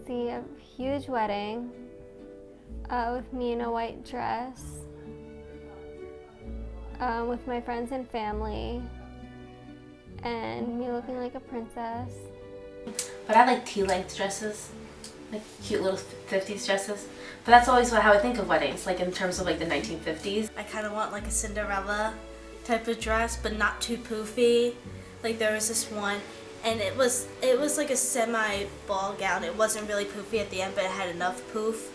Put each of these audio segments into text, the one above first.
see a huge wedding with me in a white dress, with my friends and family, and me looking like a princess. But I like tea-length dresses, like cute little 50s dresses. But that's always how I think of weddings, like in terms of like the 1950s. I kind of want like a Cinderella type of dress, but not too poofy. Like there was this one, and it was like a semi-ball gown. It wasn't really poofy at the end, but it had enough poof.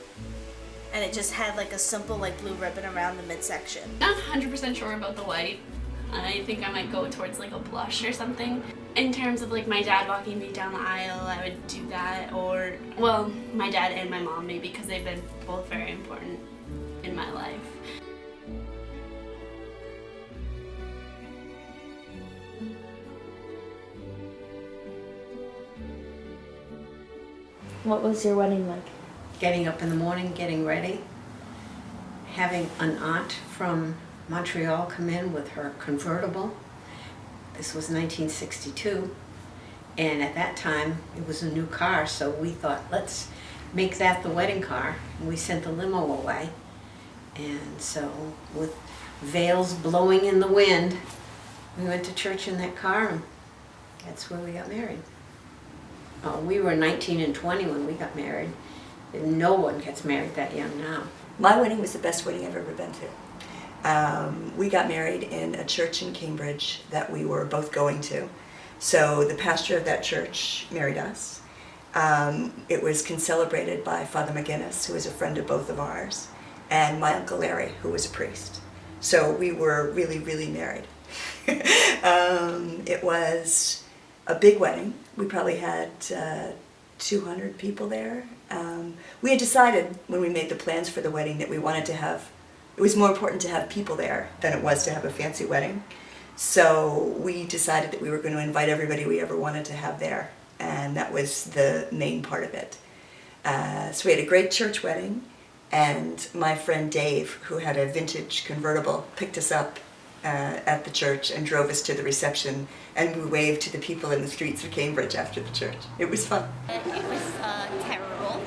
And it just had like a simple like blue ribbon around the midsection. Not 100% sure about the white. I think I might go towards like a blush or something. In terms of like my dad walking me down the aisle, I would do that, or, well, my dad and my mom maybe, because they've been both very important in my life. What was your wedding like? Getting up in the morning, getting ready, having an aunt from Montreal come in with her convertible. This was 1962, and at that time it was a new car, so we thought, let's make that the wedding car. And we sent the limo away, and so with veils blowing in the wind, we went to church in that car, and that's where we got married. We were 19 and 20 when we got married. No one gets married that young now. My wedding was the best wedding I've ever been to. We got married in a church in Cambridge that we were both going to. So the pastor of that church married us. It was concelebrated by Father McGinnis, who was a friend of both of ours, and my Uncle Larry, who was a priest. So we were really, really married. It was a big wedding. We probably had 200 people there. We had decided when we made the plans for the wedding that we wanted to have, it was more important to have people there than it was to have a fancy wedding. So we decided that we were going to invite everybody we ever wanted to have there, and that was the main part of it. So we had a great church wedding, and my friend Dave, who had a vintage convertible, picked us up at the church and drove us to the reception, and we waved to the people in the streets of Cambridge after the church. It was fun. It was terrible.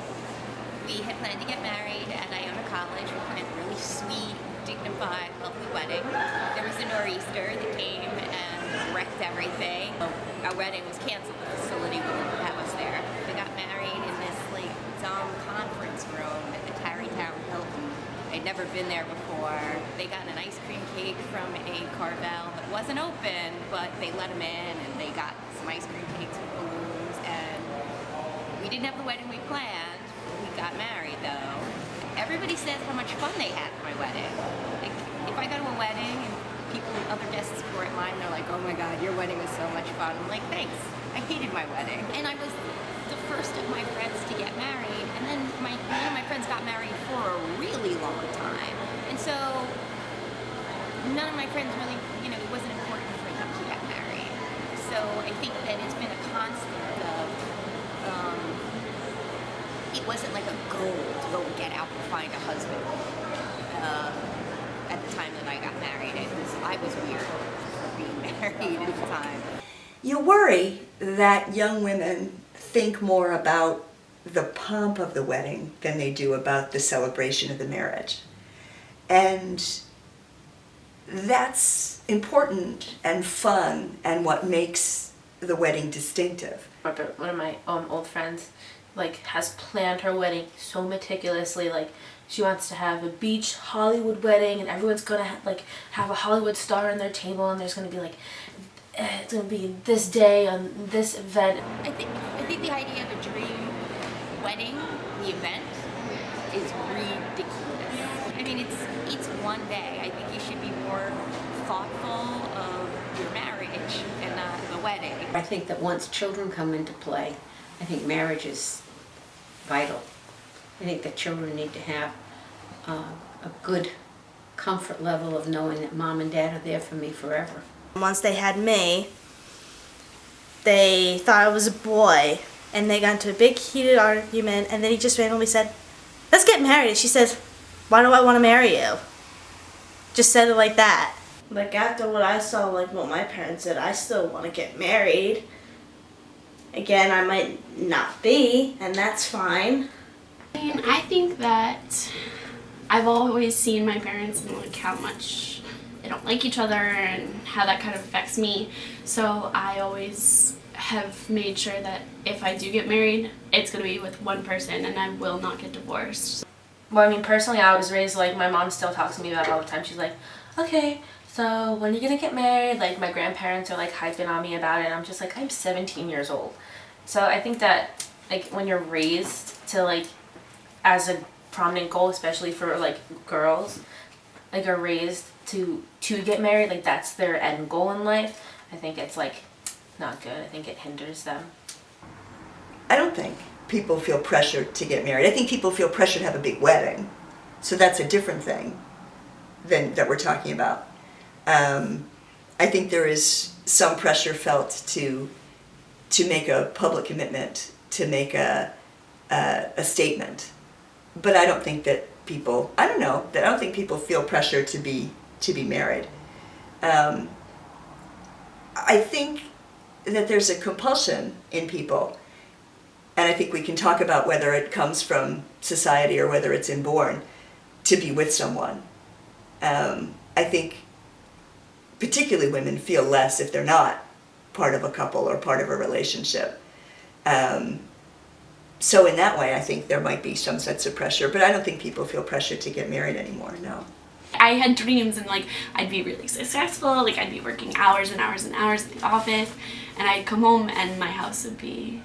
We had planned to get married at Iona College. We planned a really sweet, dignified, lovely wedding. There was a nor'easter that came and wrecked everything. Our wedding was canceled. The facility wouldn't have us there. We got married in this like dumb conference room at the Tarrytown Hilton. I'd never been there before. They got an ice cream cake from a Carvel that wasn't open, but they let them in, and they got some ice cream cakes with balloons, and we didn't have the wedding we planned. We got married though. Everybody says how much fun they had at my wedding. Like, if I go to a wedding and people, other guests were at mine, they're like, oh my God, your wedding was so much fun. I'm like, thanks. I hated my wedding. And I was the first of my friends to get married, and then one of my friends got married for a really long time. And so none of my friends really, it wasn't important for them to get married. So I think that it's been a constant of, it wasn't like a goal to go get out and find a husband. At the time that I got married, I was weird for being married at the time. You worry that young women think more about the pomp of the wedding than they do about the celebration of the marriage. And that's important and fun and what makes the wedding distinctive. One of my old friends has planned her wedding so meticulously. She wants to have a beach Hollywood wedding, and everyone's gonna have a Hollywood star on their table, and there's gonna be it's gonna be this day on this event. I think the idea of a dream wedding, the event, is ridiculous. I mean, it's one day. I think you should be more thoughtful of your marriage and not the wedding. I think that once children come into play, I think marriage is vital. I think that children need to have a good comfort level of knowing that mom and dad are there for me forever. Once they had me, they thought I was a boy, and they got into a big heated argument, and then he just randomly said, let's get married. And she says, why do I want to marry you? Just said it like that. After what I saw, what my parents did, I still want to get married. Again, I might not be, and that's fine. And I think that I've always seen my parents and like how much they don't like each other and how that kind of affects me. So I always have made sure that if I do get married, it's going to be with one person and I will not get divorced. Well, I mean, personally, I was raised, like, my mom still talks to me about it all the time. She's like, okay, so when are you gonna get married? Like, my grandparents are, like, hyping on me about it, and I'm just like, I'm 17 years old. So I think that, like, when you're raised to, like, as a prominent goal, especially for, like, girls, like, are raised to get married, like, that's their end goal in life, I think it's, like, not good. I think it hinders them. I don't think people feel pressured to get married. I think people feel pressured to have a big wedding. So that's a different thing than that we're talking about. I think there is some pressure felt to make a public commitment, to make a statement. But I don't think that people, I don't think people feel pressure to be married. I think that there's a compulsion in people, and I think we can talk about whether it comes from society or whether it's inborn, to be with someone. I think particularly women feel less if they're not part of a couple or part of a relationship. So in that way, I think there might be some sense of pressure, but I don't think people feel pressured to get married anymore, no. I had dreams and like I'd be really successful, like I'd be working hours and hours and hours in the office, and I'd come home and my house would be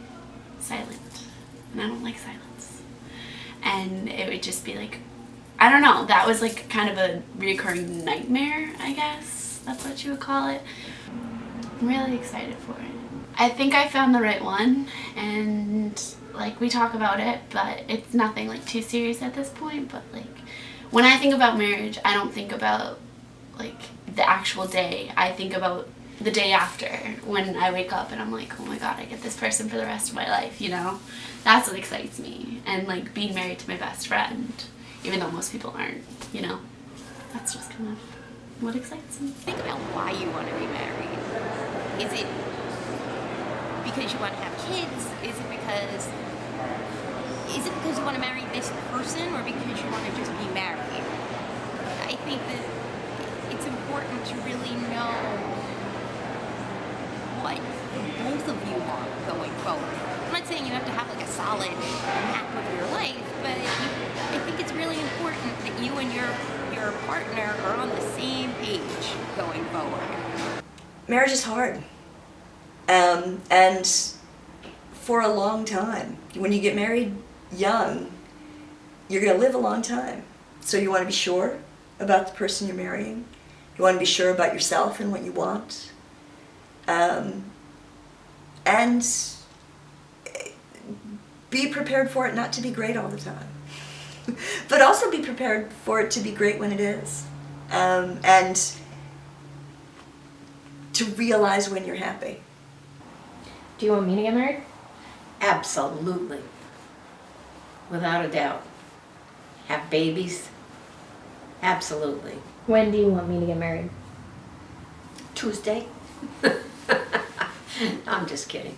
silent, and I don't like silence. And it would just be like, I don't know, that was like kind of a reoccurring nightmare, I guess that's what you would call it. I'm really excited for it. I think I found the right one, and like we talk about it, but it's nothing like too serious at this point. But like when I think about marriage, I don't think about like the actual day. I think about the day after, when I wake up and I'm like, oh my god, I get this person for the rest of my life, you know? That's what excites me. And like being married to my best friend, even though most people aren't, you know? That's just kind of what excites me. Think about why you want to be married. Is it because you want to have kids? Is it because you want to marry this person, or because you want to just be married? I think that it's important to really know what both of you want going forward. I'm not saying you have to have like a solid map of your life, but I think it's really important that you and your partner are on the same page going forward. Marriage is hard. And for a long time, when you get married young, you're going to live a long time. So you want to be sure about the person you're marrying. You want to be sure about yourself and what you want. And be prepared for it not to be great all the time. But also be prepared for it to be great when it is. And to realize when you're happy. Do you want me to get married? Absolutely. Without a doubt. Have babies? Absolutely. When do you want me to get married? Tuesday? I'm just kidding.